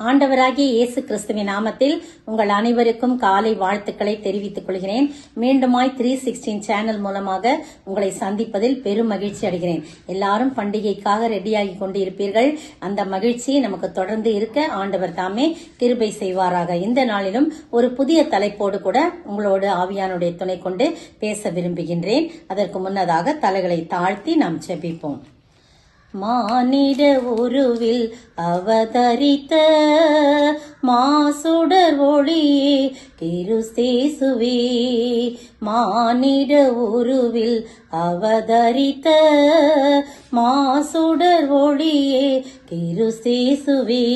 ஆண்டவராகிய இயேசு கிறிஸ்துவின் நாமத்தில் உங்கள் அனைவருக்கும் காலை வாழ்த்துக்களை தெரிவித்துக் கொள்கிறேன். மீண்டுமாய் 316 சேனல் மூலமாக உங்களை சந்திப்பதில் பெரும் மகிழ்ச்சி அடைகிறேன். எல்லாரும் பண்டிகைக்காக ரெடியாகி கொண்டு இருப்பீர்கள். அந்த மகிழ்ச்சி நமக்கு தொடர்ந்து இருக்க ஆண்டவர் தாமே கிருபை செய்வாராக. இந்த நாளிலும் ஒரு புதிய தலைப்போடு கூட உங்களோடு ஆவியானுடைய துணை கொண்டு பேச விரும்புகின்றேன். அதற்கு முன்னதாக தலைகளை தாழ்த்தி நாம் ஜெபிப்போம். மானிட உருவில் அவதரித்த மாசுடர் ஒளியே கிறிஸ்தேசுவே, மானிட உருவில் அவதரித்த மாசுடர் ஒளியே கிறிஸ்தேசுவே,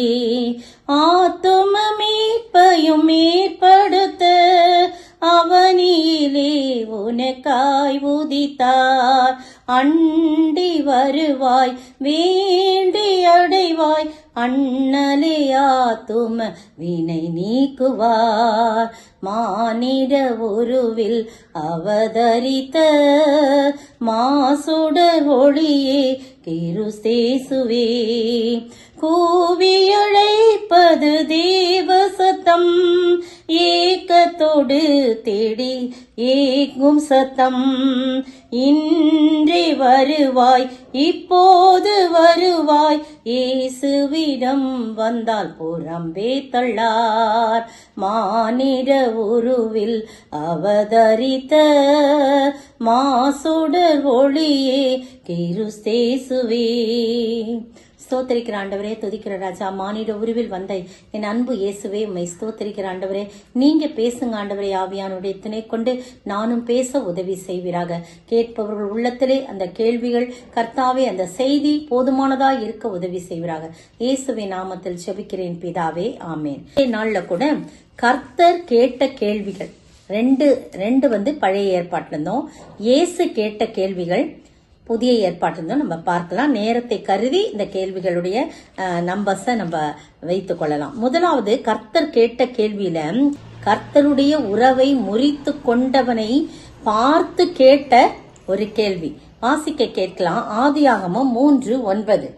ஆத்தும மீட்பையும் ஏற்படுத்த அவனியிலே உனக்காய் உதித்தார். அண்டி வருவாய் வேண்டி அடைவாய், அண்ணலே ஆத்தும வினை நீக்குவார். மானிட உருவில் அவதரித்த மாசுடர் ஒளியே கிறிஸ்தேசுவே, கூவியழைப்பது தேவ சத்தம், ஏக்கத்தோடு தேடி ஏங்கும் சத்தம். இன்றே வருவாய் இப்போது வருவாய், இயேசுவிடம் வந்தால் புறம்பே தள்ளார். மானிட உருவில் அவதரித்த மாசுடர் ஒளியே கிறிஸ்தேசுவே. ஸ்தோத்திரிக்கிற ஆண்டவரே, துதிக்கிற ராஜா, மானிட உருவில் வந்த என் அன்பு இயேசுவே உம்மை ஸ்தோத்திரிக்கிற ஆண்டவரே. நீங்க பேசுங்க ஆண்டவரே, ஆவியானுடைய துணை கொண்டு நானும் பேச உதவி செய்வீராக. கேட்பவர்கள் உள்ளத்திலே அந்த கேள்விகள் கர்த்தாவே, அந்த செய்தி போதுமானதா இருக்க உதவி செய்வீராக. இயேசுவே நாமத்தில் ஜெபிக்கிறேன் பிதாவே, ஆமேன். நாள்ல கூட கர்த்தர் கேட்ட கேள்விகள் ரெண்டு பழைய ஏற்பாட்டுல இருந்தோம். இயேசு கேட்ட கேள்விகள் புதிய ஏற்பாட்டிலிருந்தும் நம்ம பார்க்கலாம். நேரத்தை கருதி இந்த கேள்விகளுடைய நம்பர்ஸை நம்ம வைத்துக் கொள்ளலாம். முதலாவது, கர்த்தர் கேட்ட கேள்வியில கர்த்தருடைய உறவை முறித்து கொண்டவனை பார்த்து கேட்ட ஒரு கேள்வி. வாசிக்க கேட்கலாம். ஆதியாகமம் 3:9.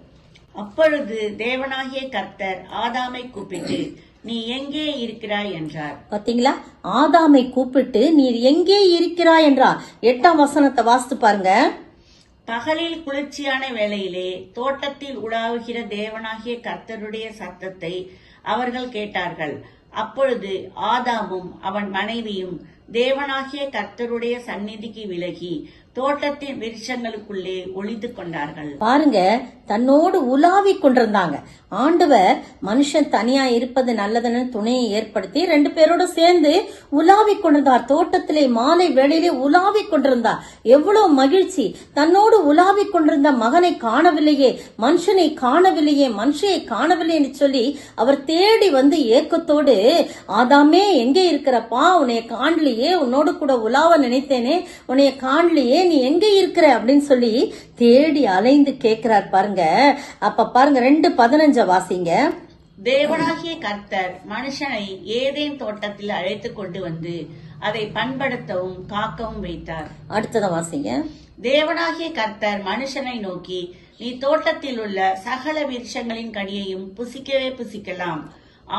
அப்பொழுது தேவனாகிய கர்த்தர் ஆதாமை கூப்பிட்டு, நீ எங்கே இருக்கிறாய் என்றார். பாத்தீங்களா? ஆதாமை கூப்பிட்டு நீர் எங்கே இருக்கிறாய் என்றார். 8ஆம் வசனத்தை வாசித்து பாருங்க. பகலில் குளிர்ச்சியான வேளையிலே தோட்டத்தில் உலாவுகிற தேவனாகிய கர்த்தருடைய சத்தத்தை அவர்கள் கேட்டார்கள். அப்பொழுது ஆதாமும் அவன் மனைவியும் தேவனாகிய கர்த்தருடைய சந்நிதிக்கு விலகி தோட்டத்தின் விருட்சங்களுக்குள்ளே ஒளிந்து கொண்டார்கள். பாருங்க, தன்னோடு உலாவி கொண்டிருந்தாங்க. ஆண்டவர் மனுஷன் தனியா இருப்பது நல்லதுன்னு துணையை ஏற்படுத்தி 2 பேரோட சேர்ந்து உலாவி கொண்டிருந்தார். தோட்டத்திலே மாலை வேளையிலே உலாவி கொண்டிருந்தார். எவ்வளவு மகிழ்ச்சி! தன்னோடு உலாவி கொண்டிருந்த மகனை காணவில்லையே, மனுஷனை காணவில்லையே, மனுஷனை காணவில்லை என்று சொல்லி அவர் தேடி வந்து ஏக்கத்தோடு, ஆதாமே எங்கே இருக்கிறப்பா, உன்னைய காணலையே, உன்னோடு கூட உலாவ நினைத்தேனே, உன்னைய காணலையே, நீ எங்க இருக்கிற அப்படின்னு சொல்லி தேடி அலைந்து கேட்கிறார். பாருங்க. அப்ப பாருங்க 2:15 வாசிங்க. தேவனாகிய கர்த்தர் மனுஷனை ஏதேன் தோட்டத்தில் அழைத்து கொண்டு வந்து அதை பண்படுத்தவும் காக்கவும் வைத்தார். அடுத்தத வாசிங்க. தேவனாகிய கர்த்தர் மனுஷனை நோக்கி, நீ தோட்டத்தில் உள்ள சகல விருட்சங்களின் கனியையும் புசிக்கவே புசிக்கலாம்,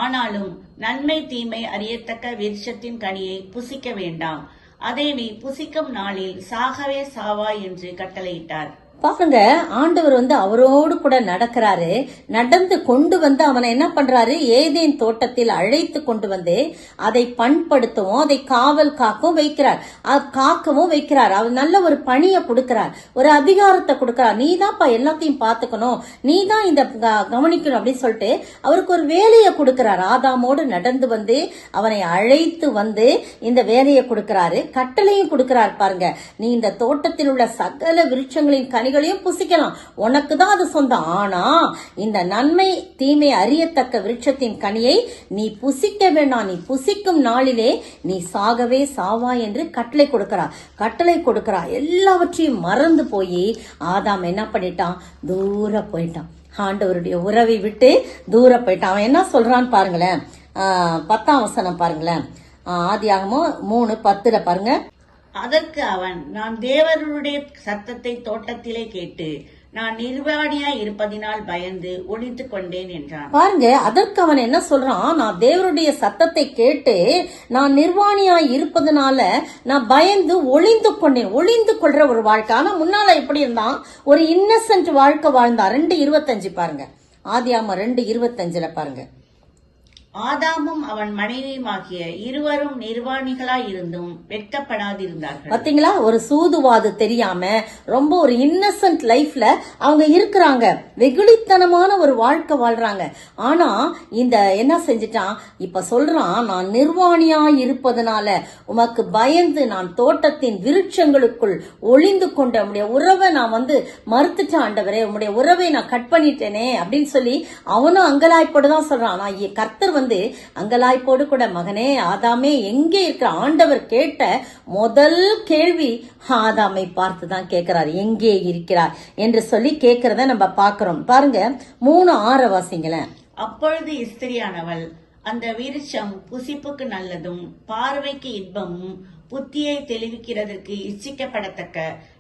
ஆனாலும் நன்மை தீமை அறியத்தக்க விருட்சத்தின் கனியை புசிக்க வேண்டாம், அதை நீ புசிக்கும் நாளில் சாகவே சாவாய் என்று கட்டளையிட்டார். பாருங்க, ஆண்டவர் வந்து அவரோடு கூட நடக்கிறாரு. நடந்து கொண்டு வந்து அவனை என்ன பண்றாரு, ஏதேன் தோட்டத்தில் அழைத்து கொண்டு வந்து அதை பண்படுத்தவும் அதை காவல் காக்கவும் வைக்கிறார். காக்கவும் வைக்கிறார். அவர் நல்ல ஒரு பணியை கொடுக்கிறார், ஒரு அதிகாரத்தை கொடுக்கிறார். நீ தான்ப்பா எல்லாத்தையும் பாத்துக்கணும், நீ தான் இந்த கவனிக்கணும் அப்படின்னு சொல்லிட்டு அவருக்கு ஒரு வேலையை கொடுக்கிறார். ஆதாமோடு நடந்து வந்து அவனை அழைத்து வந்து இந்த வேலையை கொடுக்கிறாரு, கட்டளையும் கொடுக்கிறார். பாருங்க, நீ இந்த தோட்டத்தில் உள்ள சகல விருட்சங்களின் கனி புசிக்கலாம், உனக்கு தான் அது சொந்தம். ஆனா இந்த நன்மை தீமை அறியத்தக்க விருட்சத்தின் கனியை நீ புசிக்க வேண்டாம், நீ புசிக்கும் நாளிலே நீ சாகவே சாவா என்று கட்டளை கொடுக்கிறார். எல்லாவற்றையும் மறந்து போய் ஆதாம் என்ன பண்ணிட்டான், தூர போயிட்டான். ஆண்டவருடைய உறவை விட்டு தூர போயிட்டான். அவன் என்ன சொல்றான்னு பாருங்களேன். 10ஆம் வசனம் பாருங்களேன். ஆதியாகமம் 3:10 பாருங்க. அதற்கு அவன், நான் தேவருடைய சத்தத்தை தோட்டத்திலே கேட்டு நான் நிர்வாணியாய் இருப்பதினால் பயந்து ஒளிந்து கொண்டேன் என்றான். பாருங்க, அதற்கு அவன் என்ன சொல்றான், நான் தேவனுடைய சத்தத்தை கேட்டு நான் நிர்வாணியாய் இருப்பதனால நான் பயந்து ஒளிந்து கொண்டேன். ஒளிந்து கொள்ற ஒரு வாழ்க்கை. ஆனா முன்னால எப்படி இருந்தான், ஒரு இன்னசென்ட் வாழ்க்கை வாழ்ந்தான். 2:25 பாருங்க, ஆதியாகமம் 2:25 பாருங்க. ஆதாமும் அவன் மனைவியுமாகிய இருவரும் நிர்வாணிகளாய் இருந்தும் வெட்கப்படாதிருந்தார்கள். பாத்தீங்களா, ஒரு சூதுவாது தெரியாம ரொம்ப ஒரு இன்னசென்ட் லைஃப்ல அவங்க இருக்கிறாங்க. வெகுளித்தனமான ஒரு வாழ்க்கை வாழ்றாங்க. ஆனா இந்த என்ன செஞ்சிட்டான், இப்ப சொல்றான், நான் நிர்வாணியா இருப்பதனால உமக்கு பயந்து நான் தோட்டத்தின் விருட்சங்களுக்குள் ஒளிந்து கொண்ட உம்முடைய உறவை நான் மறுத்துட்டேன் ஆண்டவரே, உம்முடைய உறவை நான் கட் பண்ணிட்டேனே அப்படின்னு சொல்லி அவனும் அங்கலாய்ப்போடுதான் சொல்றான். நான் கர்த்தர் அங்கலாய்ப்போடு கூட, மகனே ஆதாமே எங்கே இருக்கிற, ஆண்டவர் கேட்ட முதல் கேள்வி ஆதாமை பார்த்துதான் கேட்கிறார், எங்கே இருக்கிறார் என்று சொல்லி கேட்கிறத நம்ம பாக்குறோம். பாருங்க 3:6 வாசிங்களேன். அப்பொழுது ஸ்திரியானவள், அந்த விருட்சம் புசிப்புக்கு நல்லதும் பார்வைக்கு இன்பமும் புத்தியை தெளிவிக்கிறதற்கு இச்சிக்கப்படத்தக்க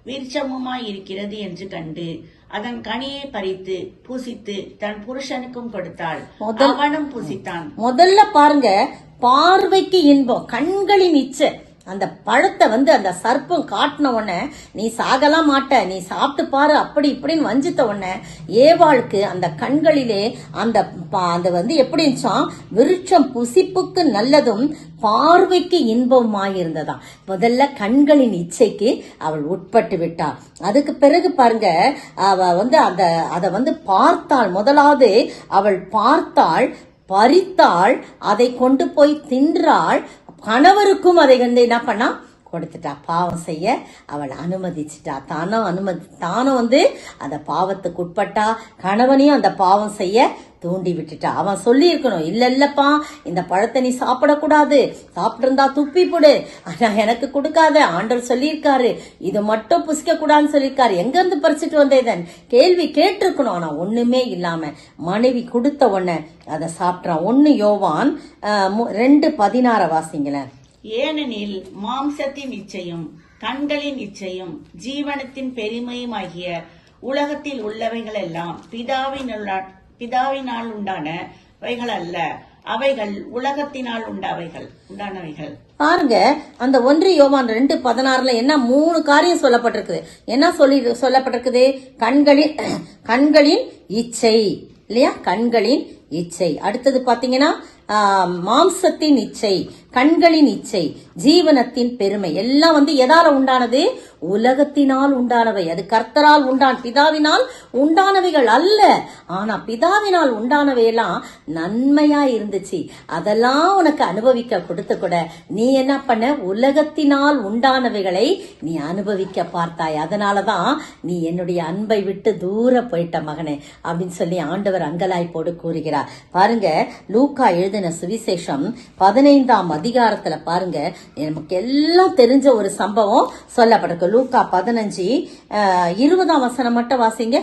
விருட்சமுமாய் இருக்கிறது என்று கண்டு அதன் கனியை பறித்து புசித்து தன் புருஷனுக்கும் கொடுத்தாள். அவனும் புசித்தான். முதல்ல பாருங்க, பார்வைக்கு இன்பம், கண்களின் இச்சை. அந்த பழத்தை அந்த சர்ப்பம் காட்டின உடனே நீ சாகலாம் மாட்ட, நீ சாப்பிட்டு பாரு அப்படி இப்படின்னு வஞ்சித்த உடனே ஏவாளுக்கு அந்த கண்களிலே அந்த எப்படி இருந்துச்சான், விருட்சம் புசிப்புக்கு நல்லதும் பார்வைக்கு இன்பமாயிருந்ததாம். முதல்ல கண்களின் இச்சைக்கு அவள் உட்பட்டு விட்டாள். அதுக்கு பிறகு பாருங்க, அவ அத பார்த்தாள். முதலாவது அவள் பார்த்தாள், பறித்தாள், அதை கொண்டு போய் தின்றாள். கணவருக்கும் அதை என்ன பண்ணா, கொடுத்துட்டா. பாவம் செய்ய அவள் அனுமதிச்சுட்டா. தானும் அந்த பாவத்துக்கு உட்பட்டா, கணவனையும் அந்த பாவம் செய்ய தூண்டி விட்டுட்டா. அவன் சொல்லி இருக்கணும், இல்லப்பா இந்த பழத்தை நீ சாப்பிடக்கூடாது, சாப்பிட்டிருந்தா துப்பி போடு, ஆனா எனக்கு கொடுக்காத, ஆண்டவர் சொல்லியிருக்காரு இது மட்டும் புசிக்க கூடாதுன்னு சொல்லியிருக்காரு, எங்க இருந்து பறிச்சுட்டு வந்தேன் கேள்வி கேட்டிருக்கணும். ஆனா ஒண்ணுமே இல்லாம மனைவி கொடுத்த உடனே அதை சாப்பிட்டான். 1 யோவான் 2:16 வாசிங்களேன். ஏனெனில் மாம்சத்தின் இச்சையும் கண்களின் இச்சையும் ஜீவனத்தின் பெருமையுமாகிய உலகத்தில் உள்ளவைகள் எல்லாம் பிதாவினால் உண்டானவைகள் அல்ல, அவைகள் உலகத்தினால் உண்டானவைகள். பாருங்க, அந்த 1 யோவான் 2:16 என்ன 3 காரியம் சொல்லப்பட்டிருக்குது. என்ன சொல்லப்பட்டிருக்குது, கண்களின் இச்சை இல்லையா, கண்களின் இச்சை. அடுத்தது பாத்தீங்கன்னா மாம்சத்தின் இச்சை, கண்களின் இச்சை, ஜீவனத்தின் பெருமை. எல்லாம் எதால உண்டானது, உலகத்தினால் உண்டானவை. அது கர்த்தரால் பிதாவினால் உண்டானவைகள் அல்ல. ஆனா பிதாவினால் உண்டானவை எல்லாம் நன்மையா இருந்துச்சு. அதெல்லாம் உனக்கு அனுபவிக்க கொடுத்து கூட நீ என்ன பண்ண, உலகத்தினால் உண்டானவைகளை நீ அனுபவிக்க பார்த்தாய். அதனாலதான் நீ என்னுடைய அன்பை விட்டு தூர போயிட்ட மகனே அப்படின்னு சொல்லி ஆண்டவர் அங்கலாய்ப்போடு கூறுகிறார். பாருங்க, லூக்கா எழுதின சுவிசேஷம் 15ஆம் அதிகாரத்துல பாருங்க, நமக்கு எல்லாம் தெரிஞ்ச ஒரு சம்பவம் சொல்லப்பட்டிருக்கு. லூக்கா 15:20 வசனம் மட்டும் வாசிங்க.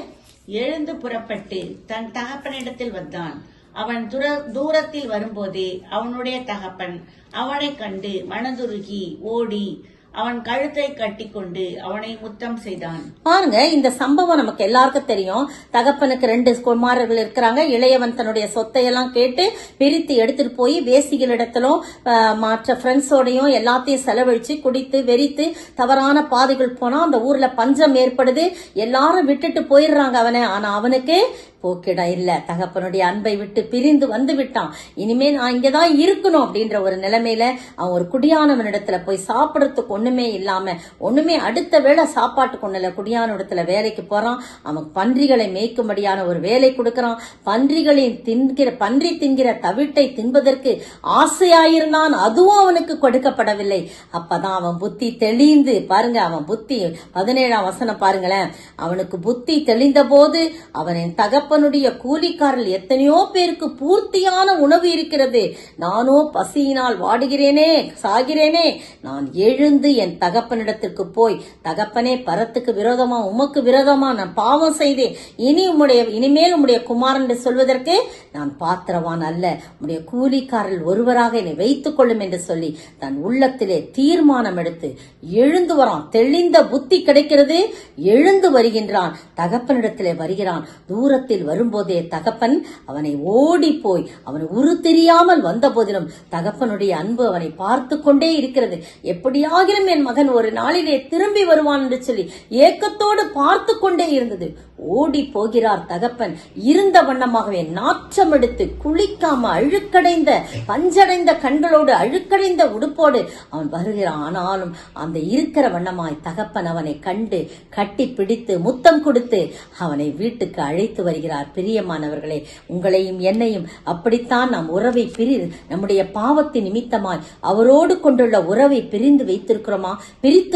எழுந்து புறப்பட்டு தன் தகப்பனிடத்தில் வந்தான். அவன் தூரத்தில் வரும்போதே அவனுடைய தகப்பன் அவனை கண்டு மனதுருகி ஓடி அவன் கழுத்தை கட்டிக்கொண்டு அவனை முத்தம் செய்தான். பாருங்க, இந்த சம்பவம் நமக்கு எல்லாருக்கும் தெரியும். தகப்பனுக்கு 2 குமாரர்கள் இருக்கிறாங்க. இளையவன் தன்னுடைய சொத்தையெல்லாம் கேட்டு பிரித்து எடுத்துட்டு போய் வேசிகளிடத்திலும் மற்ற ஃப்ரெண்ட்ஸோடையும் எல்லாத்தையும் செலவழிச்சு குடித்து வெறித்து தவறான பாதைகள் போனா அந்த ஊர்ல பஞ்சம் ஏற்படுது. எல்லாரும் விட்டுட்டு போயிடுறாங்க அவனை. ஆனா அவனுக்கு போக்கிடம் இல்ல. தகப்பனுடைய அன்பை விட்டு பிரிந்து வந்து விட்டான். இனிமே நான் இங்கதான் இருக்கணும் அப்படின்ற ஒரு நிலைமையில அவன் ஒரு குடியானவனிடத்துல போய் சாப்பிடறதுக்கு ஒண்ணுமே இல்லாம, ஒண்ணுமே அடுத்த வேளை சாப்பாட்டுக்கு ஒண்ணுல குடியான இடத்துல வேலைக்கு போறான். அவன் பன்றிகளை மேய்க்கும்படியான ஒரு வேலை கொடுக்கறான். பன்றி தின்கிற தவிட்டை தின்பதற்கு ஆசையாயிருந்தான். அதுவும் அவனுக்கு கொடுக்கப்படவில்லை. அப்பதான் அவன் புத்தி தெளிந்து, பாருங்க அவன் புத்தி 17ஆம் வசனம் பாருங்களேன். அவனுக்கு புத்தி தெளிந்த போது அவன் என் தகப்பனுடைய கூலிக்காரர்கள் எத்தனையோ பேருக்கு பூர்த்தியான உணவு இருக்கிறது, நானோ பசியினால் வாடுகிறேனே சாகிறேனே, நான் எழுந்து எழுந்து என் தகப்பனிடத்திற்கு போய், தகப்பனே, பரத்துக்கு விரோதமா உமக்கு விரோதமா நான் பாவம் செய்தேன், இனிமேல் உம்முடைய குமாரன் என்று சொல்வதற்கு நான் பாத்திரவான் அல்ல, உம்முடைய கூலிக்காரில் ஒருவராக என்னை வைத்துக் கொள்ளும் என்று சொல்லி தன் உள்ளத்திலே தீர்மானம் எடுத்து எழுந்து வரான். தெளிந்த புத்தி கிடைக்கிறது, எழுந்து வருகின்றான், தகப்பனிடத்திலே வருகிறான். தூரத்தில் வரும்போதே தகப்பன் அவனை ஓடி போய், அவன் உரு தெரியாமல் வந்த போதிலும் தகப்பனுடைய அன்பு அவனை பார்த்து கொண்டே இருக்கிறது. எப்படியாகிலும் என் மகன் ஒரு நாளிலே திரும்பி வருவான் என்று சொல்லி ஏக்கத்தோடு பார்த்து கொண்டே இருந்தது. ஓடி போகிறார் தகப்பன். இருந்த வண்ணமாகவே நாற்றம் எடுத்து குளிக்காம அழுக்கடைந்த பஞ்சடைந்த கண்களோடு அழுக்கடைந்த உடுப்போடு அவன் வருகிறான். ஆனாலும் அந்த இருக்கிற வண்ணமாய் தகப்பன் அவனை கண்டு கட்டி பிடித்து முத்தம் கொடுத்து அவனை வீட்டுக்கு அழைத்து வருகிறார். பிரியமானவர்களே, உங்களையும் என்னையும் அப்படித்தான் நாம் உறவை நம்முடைய பாவத்தின் நிமித்தமாய் அவரோடு கொண்டுள்ள உறவை பிரித்து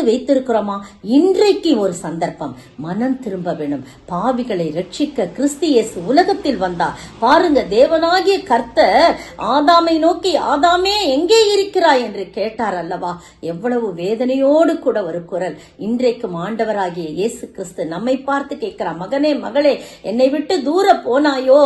வைத்திருக்கிறோமா? இன்றைக்கு ஒரு சந்தர்ப்பம், மனம் திரும்ப வேணும். பாவிகளை ரட்சிக்க கிறிஸ்து இயேசு உலகத்தில் வந்தார். பாருங்க, தேவனாகிய கர்த்தர் ஆதாமை நோக்கி, ஆதாமே எங்கே இருக்கிறாய் என்று கேட்டார் அல்லவா? எவ்வளவு வேதனையோடு கூட ஒரு குரல். இன்றைக்கும் ஆண்டவராகிய இயேசு கிறிஸ்து நம்மை பார்த்து கேட்கிறார், மகனே, மகளே, என்னை விட்டு தூர போனாயோ?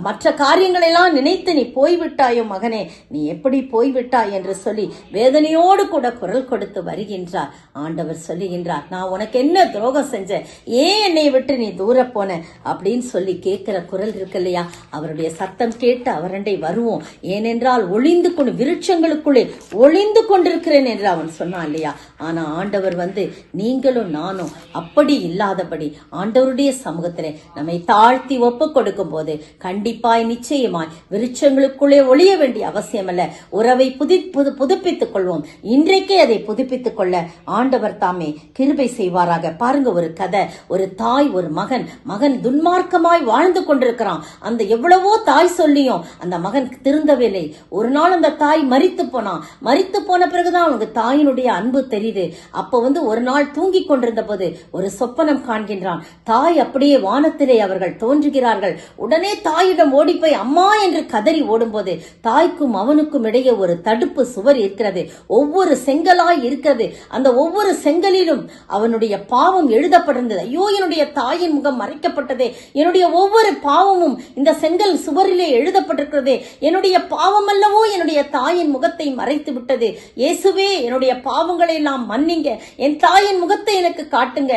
மற்ற காரியங்களை எல்லாம் நினைத்து நீ போய்விட்டாயோ? மகனே, நீ எப்படி போய்விட்டாய் என்று சொல்லி வேதனையோடு கூட குரல் கொடுத்து வருகின்றார். ஆண்டவர் சொல்லுகின்றார், நான் உனக்கு என்ன துரோகம் செஞ்சேன்? ஏன் என்னை விட்டு நீ தூர போன அப்படின்னு சொல்லி கேட்கிற குரல் இருக்கு இல்லையா? அவருடைய சத்தம் கேட்டு அவரண்டை வருவோம். ஏனென்றால் ஒளிந்து கொண்டு விருட்சங்களுக்குள்ளே ஒளிந்து கொண்டிருக்கிறேன் என்று அவன் சொன்னான் இல்லையா? ஆனா ஆண்டவர் நீங்களும் நானும் அப்படி இல்லாதபடி ஆண்டவருடைய சமூகத்திலே நம்மை தாழ்த்தி ஒப்பு கொடுக்கும் போது கண்டிப்பாய் நிச்சயமாய் விருட்சங்களுக்குள்ளே ஒளிய வேண்டிய அவசியம் அல்ல. உறவை புதுப்பித்துக் கொள்வோம். இன்றைக்கே அதை புதுப்பித்துக் கொள்ள ஆண்டவர் தாமே கிருபை செய்வாராக. பாருங்க, ஒரு கதை. ஒரு தாய், ஒரு மகன் துன்மார்க்கமாய் வாழ்ந்து கொண்டிருக்கிறான். அந்த எவ்வளவோ தாய் சொல்லியும் அந்த மகன் திருந்தவில்லை. ஒரு நாள் அந்த தாய் மரித்து போன பிறகுதான் அவனுக்கு தாயினுடைய அன்பு தெரியுது. அப்ப ஒரு நாள் தூங்கி கொண்டிருந்த போது ஒரு சொப்பனம் காண்கின்றான். தாய் அப்படியே வானத்திலே அவர்கள் தோன்றுகிறார்கள். உடனே தாயிடம் ஓடி போய் அம்மா என்று கதறி ஓடும்போது தாய்க்கும் அவனுக்கும் இடையே ஒரு தடுப்பு சுவர் இருக்கிறது. ஒவ்வொரு செங்கலாய் இருக்கிறது. அந்த ஒவ்வொரு செங்கலிலும் அவனுடைய பாவம் எழுதப்பட்டிருந்தது. ஐயோ, என்னுடைய தாயின் முகம் மறைக்கப்பட்டதே, என்னுடைய ஒவ்வொரு பாவமும் இந்த செங்கல் சுவரிலே எழுதப்பட்டிருக்கிறதே, என்னுடைய பாவம் அல்லவோ என்னுடைய தாயின் முகத்தை மறைத்து விட்டது. இயேசுவே, என்னுடைய பாவங்களை எல்லாம் மன்னிங்க, என் தாயின் முகத்தை எனக்கு காட்டுங்க,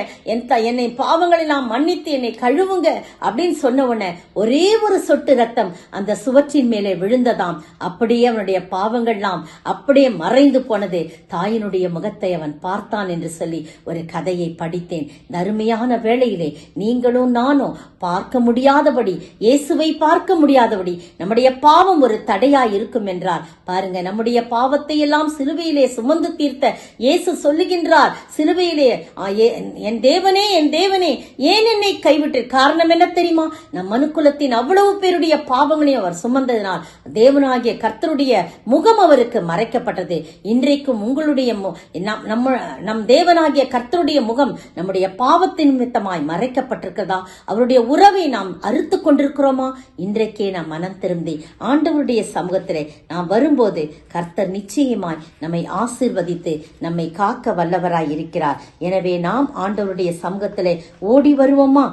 என்னை பாவங்களை எல்லாம் மன்னித்து என்னை கழுவுங்க அப்படின்னு சொன்ன உடனே ஒரே ஒரு சொட்டு ரத்தம் அந்த சுவற்றின் மேலே விழுந்ததாம். அப்படியே அவனுடைய பாவங்கள்லாம் அப்படியே மறைந்து போனது. தாயினுடைய முகத்தை அவன் பார்த்தான் என்று சொல்லி ஒரு கதையை படித்தேன். அருமையான வேளையிலே நீங்களும் நானும் பார்க்க முடியாதபடி, இயேசுவை பார்க்க முடியாதபடி நம்முடைய பாவம் ஒரு தடையாய் இருக்கும் என்றார். பாருங்க, நம்முடைய பாவத்தை எல்லாம் சிலுவையிலே சுமந்து தீர்த்த இயேசு சொல்லுகின்றார், சிலுவையிலே, என் தேவனே, என் தேவனே, ஏன் என்னை கைவிட்டு? காரணம் என்ன தெரியுமா? நம் மனுக்குலத்தின் அவ்வளவு பேருடைய பாவங்களையும் அவர் சுமந்ததினால் தேவனாகிய கர்த்தருடைய முகம் அவருக்கு மறைக்கப்பட்டது. இன்றைக்கும் உங்களுடைய நம் தேவனாகிய கர்த்தருடைய முகம் நம்முடைய பாவத்தின் நிமித்தமாய் மறைக்கப்பட்டிருக்கிறதா? அவருடைய உறவை நாம் அறுத்து கொண்டிருக்கிறோமா? இன்றைக்கே நாம் மனம் திரும்பி ஆண்டவருடைய சமூகத்திலே நாம் வரும்போது கர்த்தர் நிச்சயமாய் நம்மை ஆசீர்வதித்து நம்மை காக்க வல்லவராய் இருக்கிறார். எனவே நாம் ஆண்டவருடைய சமூகத்திலே ஓடி வருவோமா?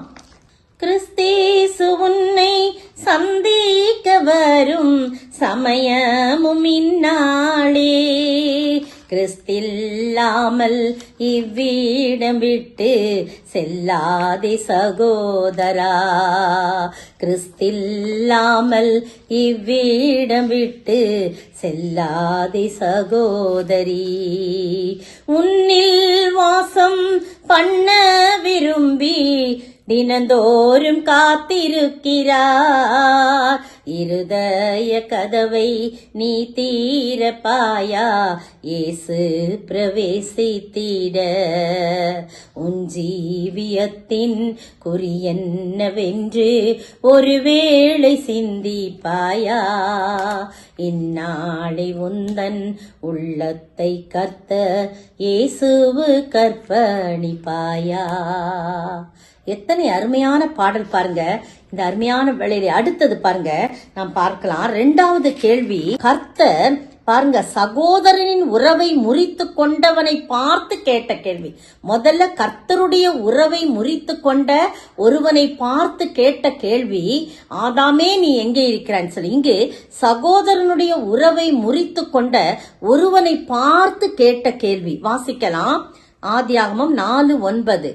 கிறிஸ்தேசு உன்னை சந்திக்க வரும் சமயமும் இந்நாளே, கிறிஸ்தில்லாமல் இவ்விடம் விட்டு செல்லாதே சகோதரா, கிறிஸ்தில்லாமல் இவ்விடம் விட்டு செல்லாதே சகோதரி. உன்னில் வாசம் பண்ண விரும்பி தினந்தோறும் காத்திருக்கிறார். இருதய கதவை நீ தீரப்பாயா, இயேசு பிரவேசித்திட. உன் ஜீவியத்தின் குறியென்னவென்று ஒருவேளை சிந்திப்பாயா. இந்நாளை உந்தன் உள்ளத்தை கர்த்தர் இயேசுவு கற்பணிப்பாயா. எத்தனை அருமையான பாடல் பாருங்க. இந்த அருமையான வேளையிலே அடுத்தது பாருங்க, நாம் பார்க்கலாம். 2வது கேள்வி, கர்த்தர் பாருங்க, சகோதரனின் உறவை முறித்து கொண்டவனை பார்த்து கேட்ட கேள்வி. முதல்ல கர்த்தருடைய உறவை முறித்து கொண்ட ஒருவனை பார்த்து கேட்ட கேள்வி, ஆதாமே நீ எங்கே இருக்கிறான்னு சொல்லி. இங்கு சகோதரனுடைய உறவை முறித்து கொண்ட ஒருவனை பார்த்து கேட்ட கேள்வி. வாசிக்கலாம், ஆதியாகமம் 4:9.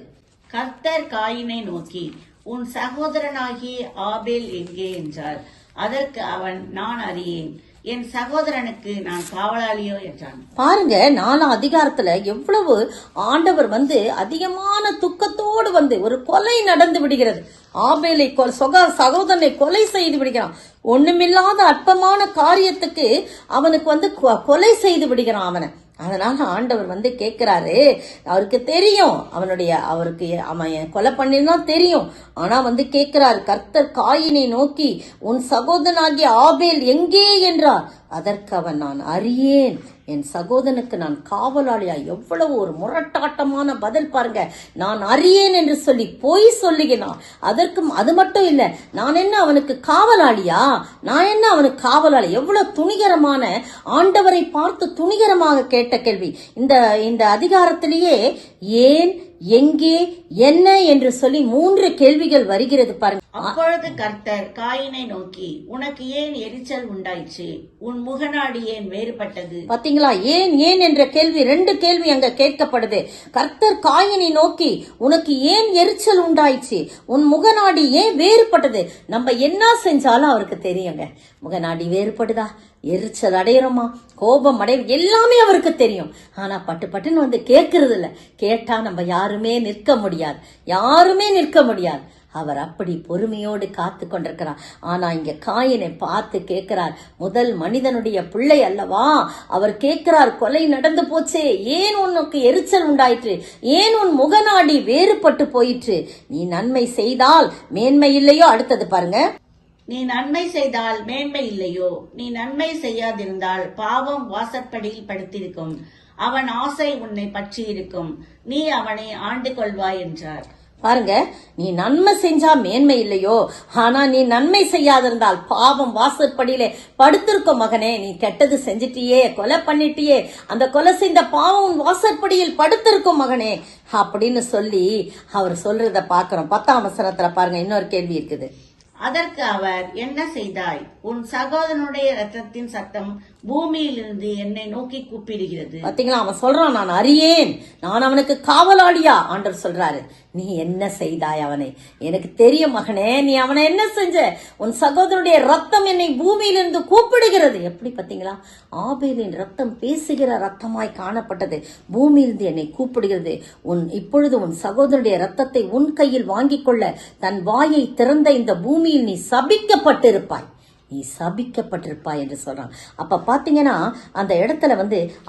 கர்த்தர் காயினை நோக்கி, உன் சகோதரனாகிய ஆபேல் எங்கே என்றார். அதற்கு அவன், நான் அறியேன், என் சகோதரனுக்கு நான் காவலாளியோ என்றான். பாருங்க, 4ஆம் அதிகாரத்துல எவ்வளவு ஆண்டவர் அதிகமான துக்கத்தோடு ஒரு கொலை நடந்து விடுகிறது. ஆபேலை சகோதரனை கொலை செய்து விடுகிறான். ஒண்ணுமில்லாத அற்பமான காரியத்துக்கு அவனுக்கு கொலை செய்து விடுகிறான் அவனை. அதனால ஆண்டவர் கேட்கிறாரு, அவருக்கு தெரியும் அவன் கொலை பண்ணிருந்தான் தெரியும். ஆனா கேட்கிறாரு, கர்த்தர் காயினை நோக்கி, உன் சகோதரனாகிய ஆபேல் எங்கே என்றார். அதற்கு அவன், நான் அறியேன், என் சகோதரனுக்கு நான் காவலாளியா. எவ்வளவு ஒரு முரட்டாட்டமான பதில் பாருங்க. நான் அறியேன் என்று சொல்லி பொய் சொல்லுகிறான். அது மட்டும் இல்ல, நான் என்ன அவனுக்கு காவலாளியா? நான் என்ன அவனுக்கு காவலாளி? எவ்வளவு துணிகரமான, ஆண்டவரை பார்த்து துணிகரமாக கேட்ட கேள்வி. இந்த அதிகாரத்திலேயே ஏன், எங்கே, என்ன என்று சொல்லி 3 கேள்விகள் வருகிறது பாருங்க. அப்பொழுது கர்த்தர் காயினை நோக்கி, உனக்கு ஏன் எரிச்சல் உண்டாயிற்று? உன் முகநாடி ஏன் வேறுபட்டது? பாத்தீங்களா, ஏன் ஏன் என்ற கேள்வி, 2 கேள்வி அங்க கேட்கப்படுது. கர்த்தர் காயினை நோக்கி, உனக்கு ஏன் எரிச்சல் உண்டாயிற்று? உன் முகநாடி ஏன் வேறுபட்டது? நம்ம என்ன செஞ்சாலும் அவருக்கு தெரியுங்க. முகநாடி வேறுபடுதா, எரிச்சல் அடையிறோமா, கோபம் அடைய, எல்லாமே அவருக்கு தெரியும். ஆனா பட்டுன்னு கேட்கறது இல்ல. கேட்டா நம்ம யாருமே நிற்க முடியாது. அவர் அப்படி பொறுமையோடு காத்து கொண்டிருக்கிறார். ஆனா இங்க காயினை பார்த்து கேட்கிறார். முதல் மனிதனுடைய பிள்ளை அல்லவா, அவர் கேட்கிறார், கொலை நடந்து போச்சே, ஏன் உனக்கு எரிச்சல் உண்டாயிற்று? ஏன் உன் முகநாடி வேறுபட்டு போயிற்று? நீ நன்மை செய்தால் மேன்மை இல்லையோ? அடுத்தது பாருங்க, நீ நன்மை செய்தால் மேன்மை இல்லையோ? நீ நன்மை செய்யாதிருந்தால் பாவம் வாசற்படியில் படுத்திருக்கும், அவன் ஆசை உன்னை பற்றி இருக்கும், நீ அவனை ஆண்டு கொள்வாய் என்றார். பாருங்க, நீ நன்மை செஞ்சா மேன்மை இல்லையோ, ஆனா நீ நன்மை செய்யாதிருந்தால் பாவம் வாசற்படியிலே படுத்திருக்கும் மகனே. நீ கெட்டது செஞ்சிட்டியே, கொலை பண்ணிட்டியே, அந்த கொலை செய்த பாவம் வாசற்படியில் படுத்திருக்கும் மகனே அப்படின்னு சொல்லி அவர் சொல்றத பாக்குறோம். 10ஆம் வசனத்துல பாருங்க, இன்னொரு கேள்வி இருக்குது. அதற்கு அவர், என்ன செய்தாய்? உன் சகோதரனுடைய ரத்தத்தின் சத்தம் பூமியிலிருந்து என்னை நோக்கி கூப்பிடுகிறது. பாத்தீங்களா, அவன் சொல்றான், நான் அறியேன், நான் அவனுக்கு காவலாளியா. ஆண்டவர் சொல்றாரு, நீ என்ன செய்தாய் அவனை? எனக்கு தெரியும் மகனே, நீ அவனை என்ன செஞ்ச? உன் சகோதரனுடைய ரத்தம் என்னை பூமியிலிருந்து கூப்பிடுகிறது. எப்படி பாத்தீங்களா, ஆபேலின் ரத்தம் பேசுகிற ரத்தமாய் காணப்பட்டது, பூமியிலிருந்து என்னை கூப்பிடுகிறது. இப்பொழுது உன் சகோதரனுடைய ரத்தத்தை உன் கையில் வாங்கிக் கொள்ள தன் வாயை திறந்த இந்த பூமியில் நீ சபிக்கப்பட்டிருப்பாய் என்று சொல்றான். அப்ப பாத்தீங்கன்னா அந்த இடத்துல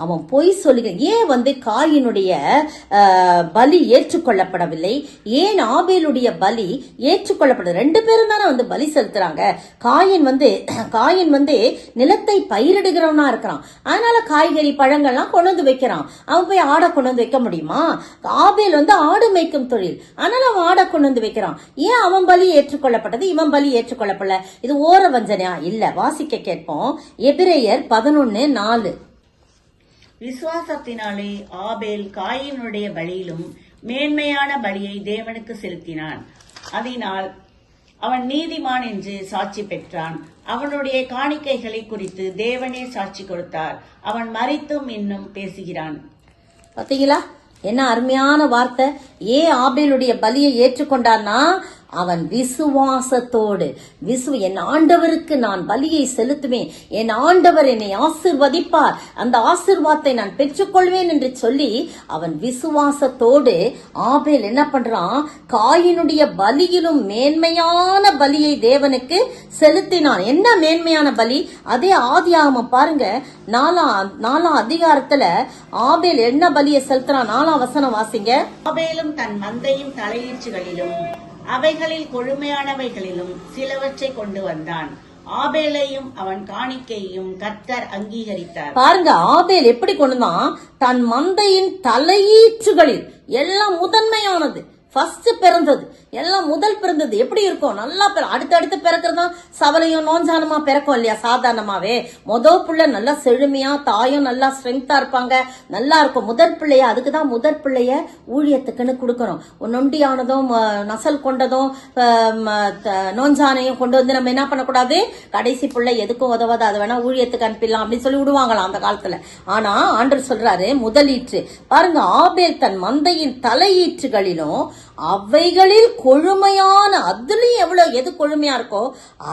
அவன் பொய் சொல்லுங்க. ஏன் காயினுடைய பலி ஏற்றுக்கொள்ளப்படவில்லை? ஏன் ஆபேலுடைய பலி ஏற்றுக்கொள்ளப்பட? 2 பேரும் தானே பலி செலுத்துறாங்க. காயின் நிலத்தை பயிரிடுகிறவனா இருக்கிறான். அதனால காய்கறி பழங்கள்லாம் கொண்டு வந்து வைக்கிறான். அவன் போய் ஆடை கொண்டு வந்து வைக்க முடியுமா? ஆபேல் ஆடு மேய்க்கும் தொழில், அதனால அவன் ஆடை கொண்டு வந்து வைக்கிறான். ஏன் அவன் பலி ஏற்றுக்கொள்ளப்பட்டது, இவன் பலி ஏற்றுக்கொள்ளப்படல? இது ஓர வஞ்சனை இல்ல. வாசிக்க கேட்போம், எபிரேயர் 11:4. விசுவாசத்தினாலே ஆபேல் காயினுடைய பலியிலும் மேன்மையான பலியை தேவனுக்கு செலுத்தினான். அதனால் அவன் நீதிமான் என்று சாட்சி பெற்றான். அவனுடைய காணிக்கைகளை குறித்து தேவனே சாட்சி கொடுத்தார். அவன் மரித்தும் இன்னும் பேசுகிறான். பாத்தீங்களா, என்ன அருமையான வார்த்தை. ஏன் ஆபேலுடைய பலியை ஏற்றுக்கொண்டான்னா, அவன் விசுவாசத்தோடு என் ஆண்டவருக்கு நான் பலியை செலுத்துவேன், என் ஆண்டவர் என்னை ஆசீர்வதிப்பார், அந்த ஆசீர்வாதத்தை நான் பெற்றுக்கொள்வேன் என்று சொல்லி அவன் விசுவாசத்தோடு ஆபேல் என்ன பண்றான்? காயினுடைய பலியிலும் மேன்மையான பலியை தேவனுக்கு செலுத்தினான். என்ன மேன்மையான பலி? அதே ஆதியாகமம் பாருங்க, 4ஆம் அதிகாரத்துல ஆபேல் என்ன பலியை செலுத்தினான்? 4ஆம் வசனம் வாசிங்க. ஆபேலும் தன் மந்தையும் தலையீச்சுகளிலும் அவைகளில் கொழுமையானவைகளிலும் சிலவற்றை கொண்டு வந்தான். ஆபேலையும் அவன் காணிக்கையும் கர்த்தர் அங்கீகரித்தார். பாருங்க, ஆபேல் எப்படி கொண்டுதான்? தன் மந்தையின் தலையீற்றுகளில், எல்லாம் முதன்மையானது, ஃபர்ஸ்ட் பிறந்தது எல்லாம் முதல் பிறந்தது எப்படி இருக்கும்? நல்லா அடுத்தடுத்து பிறக்கிறதுதான் சவலையும் நோஞ்சானமா பிறக்கும் இல்லையா? சாதாரணமாவே புள்ள நல்லா செழுமையா, தாயும் நல்லா ஸ்ட்ரென்த்தா இருப்பாங்க, நல்லா இருக்கும். முதற் பிள்ளைய அதுக்குதான் முதற் பிள்ளைய ஊழியத்துக்குன்னு கொடுக்கணும். நொண்டியானதும் நசல் கொண்டதும் நோஞ்சானையும் கொண்டு வந்து நம்ம என்ன பண்ணக்கூடாது? கடைசி பிள்ளை எதுக்கும் உதவாது, அதை வேணா ஊழியத்துக்கு அனுப்பிடலாம் அப்படின்னு சொல்லி விடுவாங்களாம் அந்த காலத்துல. ஆனா ஆண்டவர் சொல்றாரு முதலீற்று. பாருங்க, ஆபேல் தன் மந்தையின் தலையீற்றுகளிலும் அவைகளில் கொழுமையான, அதுலயும் எவ்வளவு எது கொழுமையா இருக்கோ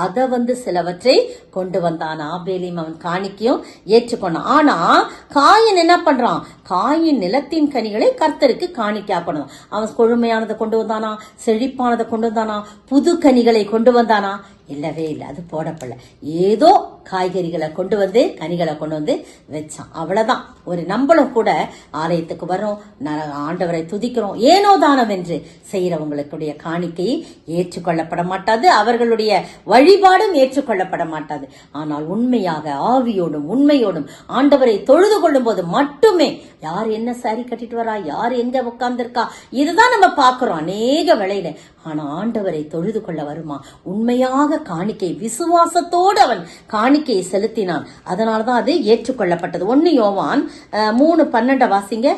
அத சிலவற்றை கொண்டு வந்தான். ஆபேலையும் அவன் காணிக்கையும் ஏற்றுக்கொண்டான். ஆனா காயின் என்ன பண்றான்? காயின் நிலத்தின் கனிகளை கர்த்தருக்கு காணிக்காக்கணும். அவன் கொழுமையானதை கொண்டு வந்தானா? செழிப்பானதை கொண்டு வந்தானா? புது கனிகளை கொண்டு வந்தானா? இல்லவே இல்லை, அது போடப்படல. ஏதோ காய்கறிகளை கொண்டு வந்து, கனிகளை கொண்டு வந்து வச்சான், அவ்வளவுதான். ஒரு நம்மளும் கூட ஆலயத்துக்கு வரோம், ஆண்டவரை துதிக்கிறோம், ஏனோ தானம் என்று செய்யறவங்களுடைய காணிக்கை ஏற்றுக்கொள்ளப்பட மாட்டாது, அவர்களுடைய வழிபாடும் ஏற்றுக்கொள்ளப்பட மாட்டாது. ஆனால் உண்மையாக ஆவியோடும் உண்மையோடும் ஆண்டவரை தொழுது கொள்ளும் போது மட்டுமே, யார் என்ன சாரி கட்டிட்டு வரா, யார் எங்க உட்கார்ந்துருக்கா, இதுதான் நம்ம பாக்குறோம் அநேக வேளையில. ஆனா ஆண்டவரை தொழுது கொள்ள வருமா? உண்மையாக காணிக்கை, விசுவாசத்தோடு அவன் காணிக்கையை செலுத்தினான். அதனாலதான் அது ஏற்றுக்கொள்ளப்பட்டது. 1 யோவான் 3:12 வாசிங்க.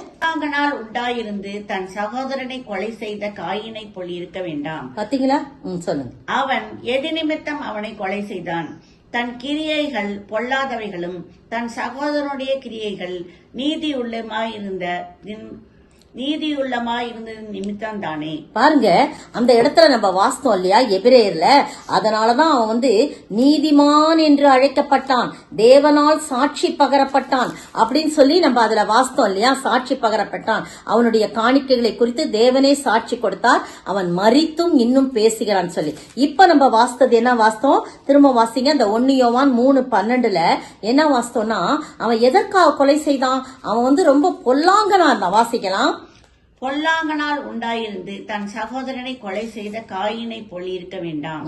நாள் உண்டாயிருந்து தன் சகோதரனை கொலை செய்த காயினை போல் இருக்க வேண்டாம். பாத்தீங்களா? சொல்லுங்க. அவன் எது நிமித்தம் அவனை கொலை செய்தான்? தன் கிரியைகள் பொல்லாதவைகளும் தன் சகோதரனுடைய கிரியைகள் நீதியுள்ளமாயிருந்த நிமித்தம் தானே. பாருங்க, அந்த இடத்துல நம்ம வாஸ்தவம் இல்லையா எபிரேயர்ல? அதனாலதான் அவன் நீதிமான் என்று அழைக்கப்பட்டான், தேவனால் சாட்சி பகரப்பட்டான் அப்படின்னு சொல்லி நம்ம அதுல வாஸ்தவம் இல்லையா? சாட்சி பகரப்பட்டான். அவனுடைய காணிக்கைகளை குறித்து தேவனே சாட்சி கொடுத்தார், அவன் மரித்தும் இன்னும் பேசுகிறான் சொல்லி. இப்ப நம்ம வாஸ்தது என்ன வாஸ்தவம்? திரும்ப வாசிங்க. அந்த 1 யோவான் 3:12 என்ன வாஸ்தவம்னா, அவன் எதற்காக கொலை செய்தான்? அவன் ரொம்ப பொல்லாங்கனா இருந்தான். வாசிக்கலாம். பொல்லாங்கனால் உண்டாயிருந்து தன் சகோதரனை கொலை செய்த காயினை போல் இருக்க வேண்டாம்.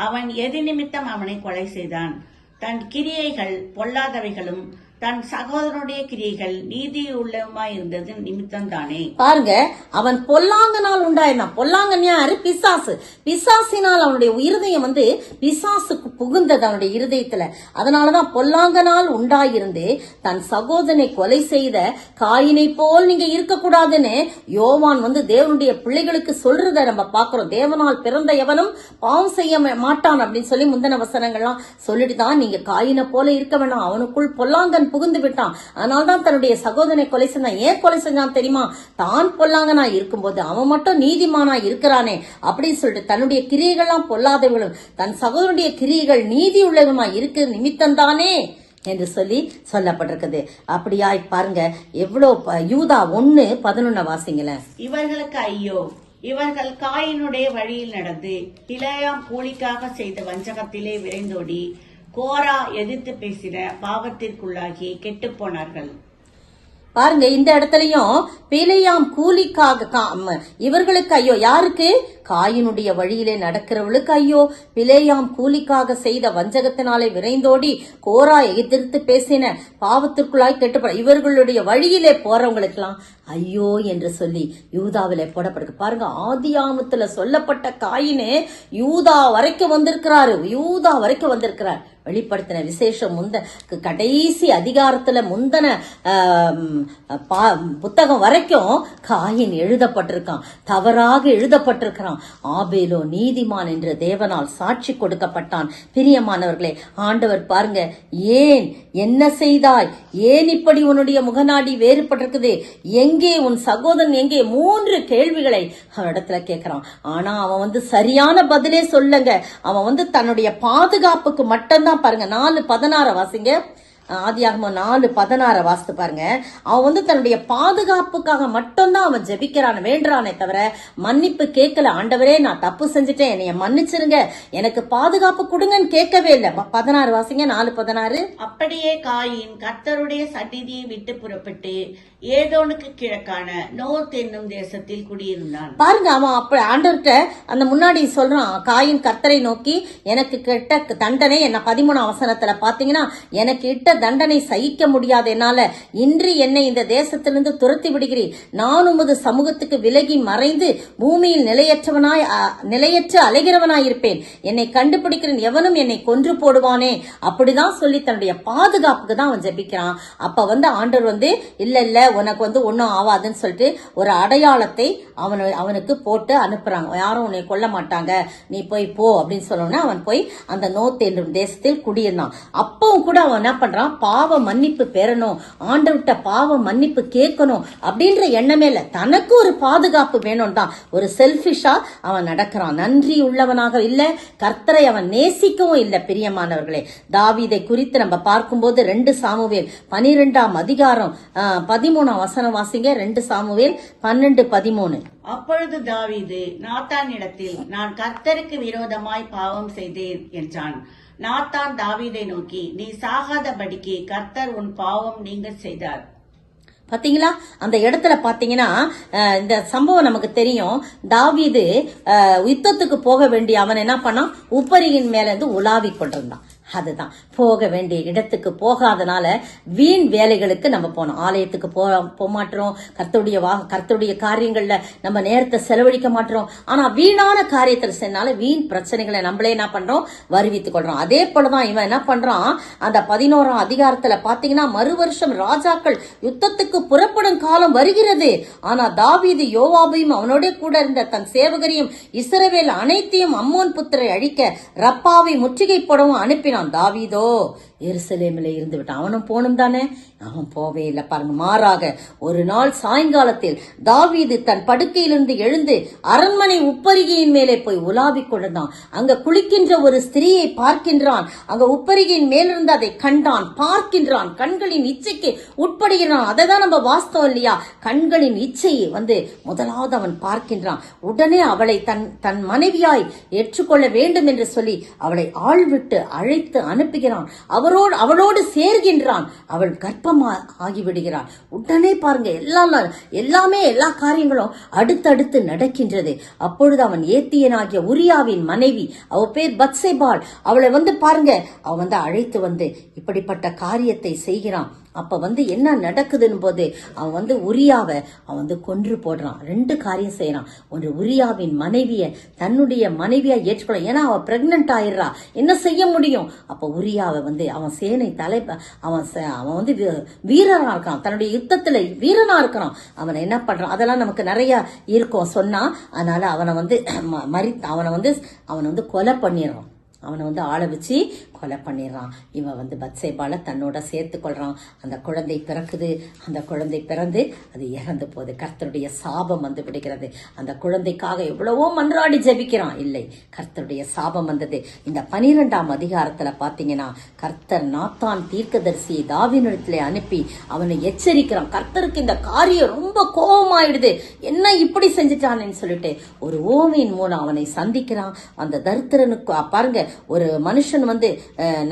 அவன் எது நிமித்தம் அவனை கொலை செய்தான்? தன் கிரியைகள் பொல்லாதவைகளும் தன் சகோதரனுடைய கிரியைகள் நீதி உள்ளமாய் இருந்தது நிமித்தம் தானே. பாருங்க, அவன் பொல்லாங்கனால் உண்டாயிருந்தான். பொல்லாங்கன் யாரு? பிசாசு. பிசாசினால் அவனுடைய இருதயம் பிசாசுக்கு புகுந்தது அவனுடைய இருதயத்துல. அதனாலதான் பொல்லாங்கனால் உண்டாயிருந்து தன் சகோதரனை கொலை செய்த காயினை போல் நீங்க இருக்கக்கூடாதுன்னு யோவான் தேவனுடைய பிள்ளைகளுக்கு சொல்றத நம்ம பாக்குறோம். தேவனால் பிறந்த எவனும் பாவம் செய்ய மாட்டான் அப்படின்னு சொல்லி முந்தின வசனங்கள்லாம் சொல்லிட்டுதான் நீங்க காயினை போல இருக்க வேண்டாம், அவனுக்குள் பொல்லாங்கன் புகுந்து விட்டான். அதனால்தான் தன்னுடைய சகோதரனை கொலை செஞ்சான். ஏன் கொலை செஞ்சான் தெரியுமா? தான் பொல்லாங்கனா இருக்கும்போது அவன் மட்டும் நீதிமானா இருக்கிறானே அப்படின்னு சொல்லிட்டு தன்னுடைய கிரியைகள்லாம் பொல்லாதவர்களும் தன் சகோதரனுடைய கிரியைகள் நீதி உள்ளவமா இருக்கு நிமித்தம்தானே என்று சொல்லி சொல்லப்பட்டிருக்குது. அப்படியா? பாருங்க எவ்வளவு. யூதா 1:11 வாசிங்களேன். இவர்களுக்கு ஐயோ, இவர்கள் காயினுடைய வழியில் நடந்து பிலேயாம் கூலிக்காக செய்த வஞ்சகத்திலே விரைந்தோடி கோரா எதிர்த்து பேசின பாவத்திற்குள்ளாகி கெட்டு போனார்கள். பாருங்க, இந்த இடத்துலயும் பிலேயாம் கூலிக்காக இவர்களுக்கு ஐயோ. யாருக்கு? காயினுடைய வழியிலே நடக்கிறவளுக்கு ஐயோ. பிலேயாம் கூலிக்காக செய்த வஞ்சகத்தினாலே விரைந்தோடி கோரா எதிர்த்து பேசின பாவத்திற்குள்ளாய் கெட்டு, இவர்களுடைய வழியிலே போறவங்களுக்கு எல்லாம் ஐயோ என்று சொல்லி யூதாவிலே போடப்படுது. பாருங்க, ஆதியாமத்துல சொல்லப்பட்ட காயினே யூதா வரைக்கும் வந்திருக்கிறாரு. யூதா வரைக்கும் வந்திருக்கிறார். வெளிப்படுத்தின விசேஷம் கடைசி அதிகாரத்துல முந்தன புத்தகம் வரைக்கும் காயின் எழுதப்பட்டிருக்கான், தவறாக எழுதப்பட்டிருக்கிறான். ஆபேலோ நீதிமான் என்று தேவனால் சாட்சி கொடுக்கப்பட்டான். பிரியமானவர்களே, ஆண்டவர் பாருங்க, ஏன் என்ன செய்தாய், ஏன் இப்படி உன்னுடைய முகநாடி வேறுபட்டிருக்குது, எங்கே உன் சகோதரன் எங்கே, 3 கேள்விகளை அவனிடத்துல கேட்கிறான். ஆனா அவன் சரியான பதிலே சொல்லுங்க. அவன் தன்னுடைய பாதுகாப்புக்கு மட்டும்தான். பாருங்க 4:16 வாசிங்க. ஆதியாகமம் 4:16 வாசித்து பாருங்க. அவன் தன்னுடைய பாதுகாப்புக்காக மட்டும்தான் அவன் ஜெபிக்கிறான், வேண்டானே தவிர மன்னிப்பு கேட்கல. ஆண்டவரே, நான் தப்பு செஞ்சுட்டேன், என்னைய மன்னிச்சிருங்க, எனக்கு பாதுகாப்பு கொடுங்கன்னு கேட்கவே இல்லை. 16 வாசிங்க. 4:16. அப்படியே காயின் கர்த்தருடைய சந்நிதியை விட்டு புறப்பட்டு ஏதோனுக்கு கிழக்கான நோர்த் என்னும் தேசத்தில் குடியிருந்தான். பாருங்க, அவன் அப்ப ஆண்டவர்கிட்ட அந்த முன்னாடி சொல்றான், காயின் கர்த்தரை நோக்கி எனக்கு கிட்ட தண்டனை என்ன 13ஆம் வசனத்துல பாத்தீங்கன்னா, எனக்கு இட்ட தண்டனை சகிக்க முடியாது, என்னால இன்று என்னை இந்த தேசத்திலிருந்து துரத்தி விடுகிறீர், நான் உமது சமூகத்துக்கு விலகி மறைந்து பூமியில் நிலையற்று அலைகிறவனாய் இருப்பேன், என்னை கண்டுபிடிக்கிறேன் எவனும் என்னை கொன்று போடுவானே. அப்படிதான் சொல்லி தன்னுடைய பாதுகாப்புக்கு தான் அவன் ஜெபிக்கிறான். அப்ப ஆண்டவர் இல்ல உனக்கு ஒன்னும் ஆவாதுன்னு சொல்லிட்டு ஒரு அடையாளத்தை அவனுக்கு போட்டு அனுப்புறாங்க. யாரும் உன்னை கொல்ல மாட்டாங்க, நீ போய் போ அப்படின்னு சொல்லணும்னா அவன் போய் அந்த நோத் என்னும் தேசத்தில் குடியிருந்தான். அப்பவும் கூட அவன் என்ன பண்றான், பாவ மன்னிப்பு பெறணும், ஆண்டவர்கிட்ட பாவ மன்னிப்பு கேட்கணும் அப்படின்ற எண்ணமே இல்ல, தனக்கு ஒரு பாதுகாப்பு வேணும் தான் ஒரு செல்பிஷா அவன் நடக்கிறான். நன்றி உள்ளவனாக இல்ல, கர்த்தரை அவன் நேசிக்கவும் இல்ல. பிரியமானவர்களே, தாவீதை குறித்து நம்ம பார்க்கும்போது 2 சாமுவேல் 12ஆம் அதிகாரம் 13ஆம் வசனம் வாசிங்க. 2 சாமுவேல் 12:13. அப்பொழுது தாவீது நாத்தானிடத்தில், நான் கர்த்தருக்கு விரோதமாய் பாவம் செய்தேன் என்றான். நாத்தான் தாவீதை நோக்கி, நீ சாகாதபடிக்கு கர்த்தர் உன் பாவம் நீங்க செய்தார். பாத்தீங்களா, அந்த இடத்துல பாத்தீங்கன்னா இந்த சம்பவம் நமக்கு தெரியும். தாவீது யுத்தத்துக்கு போக வேண்டிய அவன் என்ன பண்ணான், உப்பரியின் மேல இருந்து உலாவி கொண்டிருந்தான். அதுதான் போக வேண்டிய இடத்துக்கு போகாதனால வீண் வேலைகளுக்கு நம்ம போனோம். ஆலயத்துக்கு போக மாட்டோம், கர்த்தருடைய காரியங்கள்ல நம்ம நேரத்தை செலவழிக்க மாட்டோம். ஆனா வீணான காரியத்தில் சென்னால வீண் பிரச்சனைகளை நம்மளே என்ன பண்றோம், வருவித்துக் கொள்றோம். அதே போலதான் இவன் என்ன பண்றான், அந்த 11ஆம் அதிகாரத்துல பாத்தீங்கன்னா, மறு வருஷம் ராஜாக்கள் யுத்தத்துக்கு புறப்படும் காலம் வருகிறது. ஆனா தாவீது யோவாபையும் அவனோட கூட இருந்த தன் சேவகரையும் இஸ்ரவேல் அனைத்தையும் அம்மோன் புத்திரை அழிக்க ரப்பாவை முற்றுகை போடவும் அனுப்பினான். தாவீதோ எருசலேமில் இருந்து விட்டான். அவனும் போனும் தானே, அவன் போவே இல்லை. பாருங்க, மாறாக ஒரு நாள் சாயங்காலத்தில் தாவீது தன் படுக்கையிலிருந்து எழுந்து அரண்மனை உப்பரிகையின் மேலே போய் உலாவிக் கொண்டான். அங்க குளிக்கின்ற ஒரு ஸ்திரீயை பார்க்கின்றான். அங்க உப்பரிகையின் மேலிருந்து அதை கண்டான், பார்க்கின்றான், கண்களின் இச்சைக்கு உட்படுகிறான். அதை தான் நம்ம வாஸ்தவம் இல்லையா, கண்களின் இச்சையை முதலாவது அவன் பார்க்கின்றான். உடனே அவளை தன் மனைவியாய் ஏற்றுக்கொள்ள வேண்டும் என்று சொல்லி அவளை ஆள் விட்டு அழைத்து அனுப்புகிறான். அவளோடு சேர்கின்றான். அவள் கர்ப்பமா ஆகிவிடுகிறாள். உடனே பாருங்க, எல்லா காரியங்களும் அடுத்தடுத்து நடக்கின்றது. அப்பொழுது அவன் ஏத்தியனாகிய உரியாவின் மனைவி, அவ பேர் பத்சேபாள், அவளை பாருங்க, அவன் அழைத்து இப்படிப்பட்ட காரியத்தை செய்கிறான். அப்ப என்ன நடக்குதுன்னு போது அவன் உரியாவை அவன் கொன்று போடுறான். 2 காரியம் செய்யறான். ஒன்று, உரியாவின் மனைவிய தன்னுடைய மனைவியா ஏற்றுக்கொள்ள, ஏன்னா அவன் பிரெக்னன்ட் ஆயிடுறா, என்ன செய்ய முடியும். அப்ப உரியாவை அவன் சேனை அவன் வீரனா இருக்கான், தன்னுடைய யுத்தத்துல வீரனா இருக்கிறான். அவனை என்ன பண்றான், அதெல்லாம் நமக்கு நிறைய இருக்கும் சொன்னா. அதனால அவனை கொலை பண்ணிடுறான். அவனை ஆள வச்சு கொலை பண்ணிடுறான். இவன் பத்சேபால தன்னோட சேர்த்து கொள்றான். அந்த குழந்தை பிறக்குது. அந்த குழந்தை பிறந்து அது இறந்து போகுது. கர்த்தருடைய சாபம் விடுகிறது. அந்த குழந்தைக்காக எவ்வளவோ மன்றாடி ஜெபிக்கிறான், இல்லை, கர்த்தருடைய சாபம் வந்தது. இந்த 12ஆம் அதிகாரத்துல பாத்தீங்கன்னா, கர்த்தர் நாத்தான் தீர்க்கதரிசியை தாவீதிடத்திலே அனுப்பி அவனை எச்சரிக்கிறான். கர்த்தருக்கு இந்த காரியம் ரொம்ப கோபமாயிடுது, என்ன இப்படி செஞ்சுட்டான்னு சொல்லிட்டு ஒரு ஓமையின் மூலம் அவனை சந்திக்கிறான். அந்த தரித்திரனுக்கு பாருங்க, ஒரு மனுஷன்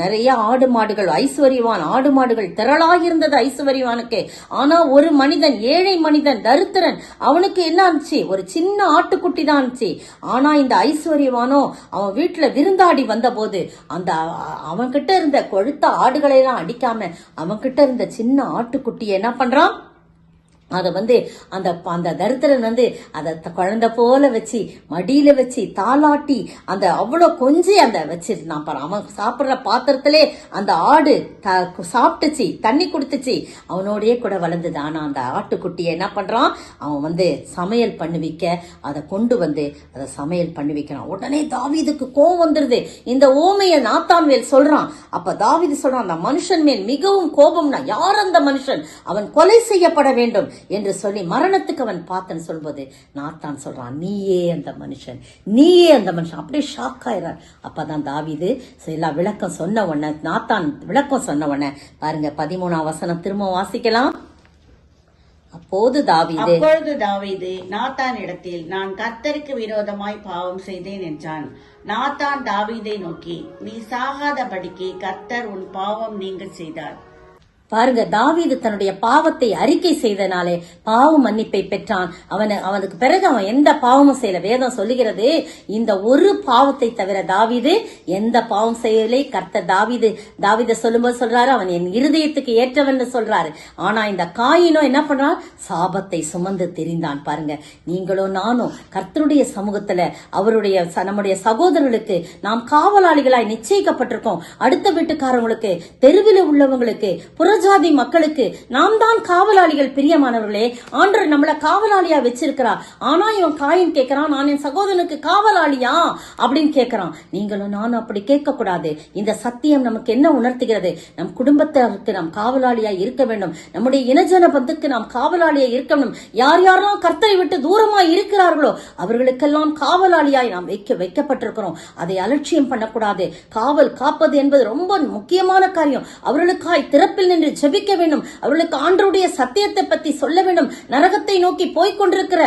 நிறைய ஆடு மாடுகள், ஐஸ்வர்யவான், ஆடு மாடுகள் திரளாகிருந்தது ஐஸ்வர்யவானுக்கு. ஆனா ஒரு மனிதன், ஏழை மனிதன், தரித்திரன், அவனுக்கு என்ன ஆச்சு, ஒரு சின்ன ஆட்டுக்குட்டி தான் இருந்துச்சு. ஆனா இந்த ஐஸ்வர்யவானோ அவன் வீட்டுல விருந்தாடி வந்த போது அவன்கிட்ட இருந்த கொழுத்த ஆடுகளை எல்லாம் அடிக்காம அவன்கிட்ட இருந்த சின்ன ஆட்டுக்குட்டியை என்ன பண்றான், அத அந்த தரித்திரன் அத குழந்தை போல வச்சு மடியில வச்சு தாளாட்டி அவ்வளவு கொஞ்சி வச்சிருந்தான் பாரு. அவன் சாப்பிடுற பாத்திரத்திலே அந்த ஆடு சாப்பிட்டுச்சு, தண்ணி குடுத்துச்சு, அவனோடய கூட வளர்ந்தது. ஆனா அந்த ஆட்டுக்குட்டியை என்ன பண்றான், அவன் சமையல் பண்ணுவிக்க அதை கொண்டு அதை சமையல் பண்ணுவிக்கிறான். உடனே தாவீதுக்கு கோவம் வந்துருது. இந்த ஓமைய நாத்தான்வேல் சொல்றான். அப்ப தாவீது சொல்றான், அந்த மனுஷன் மேல் மிகவும் கோபம்னா யார் அந்த மனுஷன், அவன் கொலை செய்யப்பட வேண்டும் என்று சொல்லி மரணத்துக்கு அவன் பார்த்தன்னு சொல்லும்போது நாத்தான் சொல்றான், நீயே அந்த மனுஷன், நீயே அந்த மனுஷன். அப்படியே ஷாக் ஆயிறார். அப்பதான் தாவீது எல்லா விளக்கம் சொன்ன உடனே, நாத்தான் விளக்கம் சொன்ன உடனே பாருங்க 13ஆம் வசனம் திரும்ப வாசிக்கலாம். அப்பொழுது தாவீது நாத்தான் இடத்தில், நான் கர்த்தருக்கு விரோதமாய் பாவம் செய்தேன் என்றான். நாத்தான் தாவீதை நோக்கி, நீ சாகாதபடிக்கு கர்த்தர் உன் பாவம் நீங்க செய்தார். பாருங்க, தாவீது தன்னுடைய பாவத்தை அறிக்கை செய்தனாலே பாவ மன்னிப்பை பெற்றான். அவனுக்கு பிறகு அவன் எந்த பாவமும் செய்யல. வேதம் சொல்லுகிறது, இந்த ஒரு பாவத்தை தவிர தாவீது எந்த பாவம் செய்யலை. கர்த்தர் தாவீதை சொல்லும்போது சொல்றாரு, அவன் என் இருதயத்துக்கு ஏற்றவன் சொல்றாரு. ஆனா இந்த காயினோ என்ன பண்றான்? சாபத்தை சுமந்து திரிந்தான். பாருங்க, நீங்களும் நானும் கர்த்தருடைய சமூகத்துல நம்முடைய சகோதரர்களுக்கு நாம் காவலாளிகளாய் நிச்சயிக்கப்பட்டிருக்கோம். அடுத்த வீட்டுக்காரங்களுக்கு, தெருவில் உள்ளவங்களுக்கு, புறஜாதி மக்களுக்கு நாம் தான் காவலாளிகள். பிரியமானவர்களே, ஆண்டவர் நம்மள காவலாளியா வச்சிருக்கிறார். ஆனா இவன் காயின் கேட்கிறான், நான் என் சகோதரனுக்கு காவலாளியா அப்படின்னு கேட்கிறான். நீங்களும் நானும் அப்படி கேட்க கூடாது. இந்த சத்தியம் நமக்கு என்ன உணர்த்துகிறது? நம் குடும்பத்திற்கு நாம் காவலாளியா இருக்க வேண்டும். நம்முடைய இனஜன பந்துக்கு நாம் காவலாளியா இருக்க வேண்டும். யார் யாரெல்லாம் கர்த்தரை விட்டு தூரமா இருக்கிறார்களோ அவர்களுக்கெல்லாம் காவலாளியாய் நாம் வைக்கப்பட்டிருக்கிறோம். அதை அலட்சியம் பண்ணக்கூடாது. காவல் காப்பது என்பது ரொம்ப முக்கியமான காரியம். அவர்களுக்காய் திறப்பில் நின்று ஜெபிக்க வேண்டும். அவர்களுக்கு ஆண்டவருடைய சத்தியத்தை பற்றி சொல்ல வேண்டும். நரகத்தை நோக்கி போய்கொண்டிருக்கிற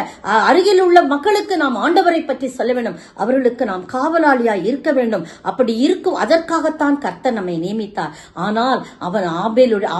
அருகில் உள்ள மக்களுக்கு நாம் ஆண்டவரை பற்றி சொல்ல வேண்டும். அவர்களுக்கு நாம் காவலாளியாய் இருக்க வேண்டும். அப்படி இருக்கும், அதற்காகத்தான் கர்த்தர் நம்மை நியமித்தார். ஆனால் அவன்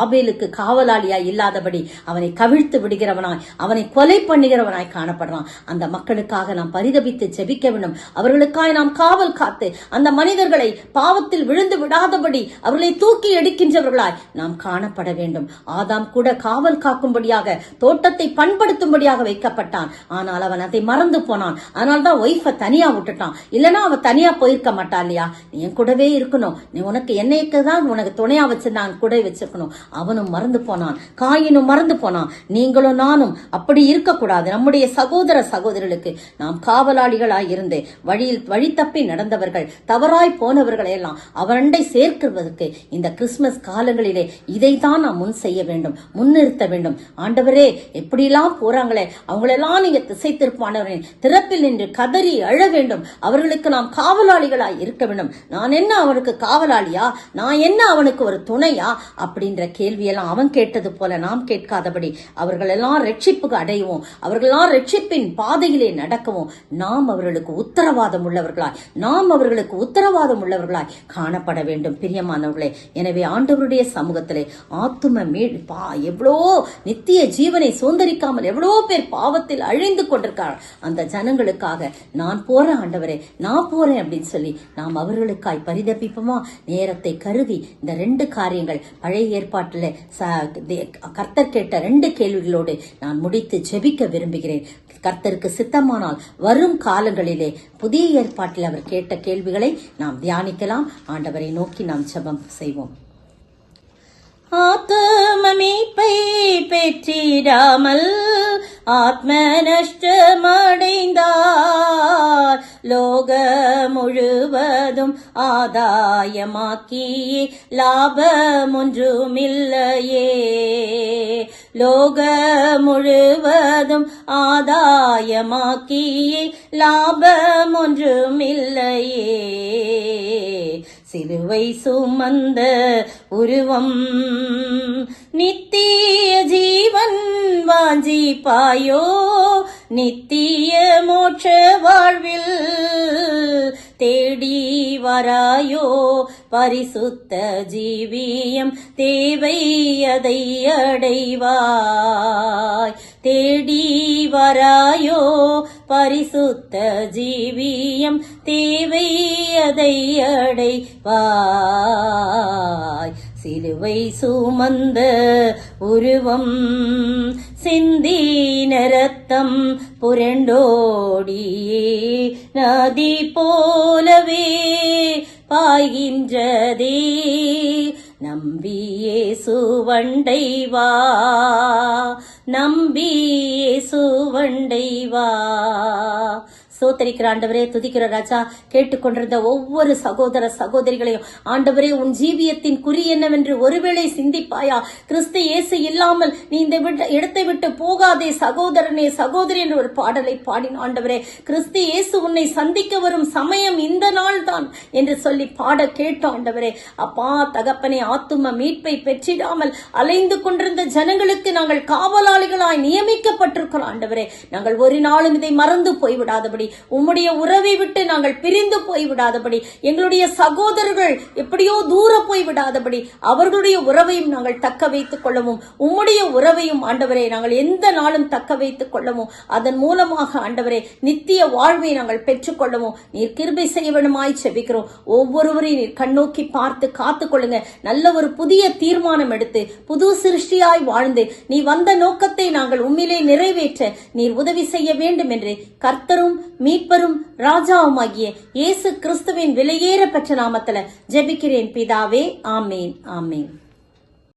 ஆபேலுக்கு காவலாளியாய் இல்லாதபடி அவனை கவிழ்த்து விடுகிறவனாய், அவனை கொலை பண்ணுகிறவனாய் காணப்படுறான். அந்த மக்களுக்காக நாம் பரிதபித்து ஜெபிக்க வேண்டும். அவர்களுக்காக நாம் காவல் காத்து அந்த மனிதர்களை பாவத்தில் விழுந்து விடாதபடி அவர்களை தூக்கி எடுக்கின்றவர்களாய் நாம் காணப்பட வேண்டும். ஆதாம் கூட காவல் காக்கும்படியாக, தோட்டத்தை பண்படுத்தும்படியாக வைக்கப்பட்டான். ஆனால் அவன் அதை மறந்து போனான். அதனால்தான் ஒய்ஃபை தனியா விட்டுட்டான். இல்லனா அவன் தனியா போயிருக்க மாட்டான் இல்லையா? நீ என் கூடவே இருக்கணும், நீ உனக்கு என்னைக்கு தான் உனக்கு துணையா வச்சிருந்தான், கூட வச்சிருக்கணும். அவனும் மறந்து போனான், காயினும் மறந்து போனான். நீங்களும் நானும் அப்படி இருக்கக்கூடாது. நம்முடைய சகோதரர்களுக்கு நாம் காவலாளிகளாய் இருந்து வழி தப்பி நடந்தவர்கள், தவறாய் போனவர்களை எல்லாம் அவரண்டை சேர்க்கிறதுக்கு இந்த கிறிஸ்துமஸ் காலங்களிலே இதைத்தான் நாம் முன் செய்ய வேண்டும், முன்னிறுத்த வேண்டும். ஆண்டவரே, எப்படியெல்லாம் போறாங்களே அவங்களெல்லாம் நீங்க திசை திருப்பானவரே, திறப்பில் நின்று கதறி அழ வேண்டும். அவர்களுக்கு நாம் காவலாளிகளாய் இருக்க வேண்டும். நான் என்ன அவனுக்கு காவலாளியா? நான் என்ன அவனுக்கு ஒரு துணையா? அப்படின்ற கேள்வியெல்லாம் அவன் கேட்டது போல நாம் கேட்காதபடி அவர்களெல்லாம் ரட்சிப்புக்கு அடையவும், அவர்களெல்லாம் ரட்சிப்பின் பாதையிலே நடக்கவும் நாம் அவர்களுக்கு உத்தரவாதம் உள்ளவர்களாய் காணப்பட வேண்டும். பிரியமானவர்களே, எனவே ஆண்டவருடைய சமூகத்திலே ஆத்தும எவ்வளோ நித்திய ஜீவனை சுதந்தரிக்காமல் எவ்வளோ பேர் பாவத்தில் அழிந்து கொண்டிருக்கார். அந்த ஜனங்களுக்காக நான் போறேன் ஆண்டவரே, நான் போறேன் அப்படின்னு சொல்லி நாம் அவர்களுக்காய் பரிதபிப்போமா? நேரத்தை கருதி இந்த 2 காரியங்கள் பழைய ஏற்பாட்டில் கர்த்தர் கேட்ட 2 கேள்விகளோடு நான் முடித்து ஜெபிக்க விரும்புகிறேன். கர்த்தருக்கு சித்தமானால் வரும் காலங்களிலே புதிய ஏற்பாட்டில் அவர் கேட்ட கேள்விகளை நாம் தியானிக்கலாம். ஆண்டவரை நோக்கி நாம் ஜெபம் செய்வோம். ஆத்தும மீட்பை பெற்றிடாமல் ஆத்ம நஷ்டமடைந்தார். லோக முழுவதும் ஆதாயமாக்கி லாபம் ஒன்றுமில்லையே. லோக முழுவதும் ஆதாயமாக்கி லாபம் ஒன்றுமில்லையே. சிலுவை சுமந்த உருவம் நித்திய ஜீவன் வாஞ்சிப்பாயோ. நித்திய மோட்ச வாழ்வில் தேடி வராயோ. பரிசுத்த ஜீவியம் தேவை, அதை அடைவாய். தேடி வராயோ. பரிசுத்த ஜீவியம் தேவை, அதை அடைவாய். சிலுவை சுமந்த உருவம் சிந்தின ரத்தம் புரண்டோடியே நதி போலவே பாய்கின்றதே. நம்பியே சுவண்டை வா, நம்பியே சுவண்டை வா. ஸ்தோத்திரிக்கிற ஆண்டவரே, துதிக்கிற ராஜா, கேட்டுக்கொண்டிருந்த ஒவ்வொரு சகோதர சகோதரிகளையும் ஆண்டவரே, உன் ஜீவியத்தின் குறி என்னவென்று ஒருவேளை சிந்திப்பாயா? கிறிஸ்து இயேசு இல்லாமல் நீ இந்த இடத்தை விட்டு போகாதே சகோதரனே சகோதரி என்று ஒரு பாடலை பாடின ஆண்டவரே. கிறிஸ்து இயேசு உன்னை சந்திக்க வரும் சமயம் இந்த நாள் தான் என்று சொல்லி பாட கேட்டோம் ஆண்டவரே. அப்பா தகப்பனே, ஆத்தும மீட்பை பெற்றிடாமல் அலைந்து கொண்டிருந்த ஜனங்களுக்கு நாங்கள் காவலாளிகளாய் நியமிக்கப்பட்டிருக்கிறோம் ஆண்டவரே. நாங்கள் ஒரு நாளும் இதை மறந்து போய்விடாதபடி உம்முடைய உறவை விட்டு நாங்கள் பிரிந்து போய் விடாதபடி, எங்களுடைய சகோதரர்கள் எப்படியோ தூர போய் விடாதபடி அவர்களுடைய உறவையும் நாங்கள் தக்க வைத்துக் கொள்ளவும், உம்முடைய உறவையும் ஆண்டவரே நாங்கள் எந்த நாளும் தக்க வைத்துக் கொள்ளவும், அதன் மூலமாக ஆண்டவரே நித்திய வாழ்வை நாங்கள் பெற்றுக் கொள்ளவும் நீர் கிருபை செய்ய வேண்டுமாய் செபிக்கிறோம். ஒவ்வொருவரையும் நீர் கண்ணோக்கி பார்த்து காத்துக் கொள்ளுங்க. நல்ல ஒரு புதிய தீர்மானம் எடுத்து புது சிருஷ்டியாய் வாழ்ந்து நீ வந்த நோக்கத்தை நாங்கள் உம்மிலே நிறைவேற்ற நீர் உதவி செய்ய வேண்டும் என்று கர்த்தரும் மீட்பரும் ராஜாவுமாகிய இயேசு கிறிஸ்துவின் விலையேற பெற்ற நாமத்துல ஜெபிக்கிறேன் பிதாவே. ஆமேன், ஆமேன்.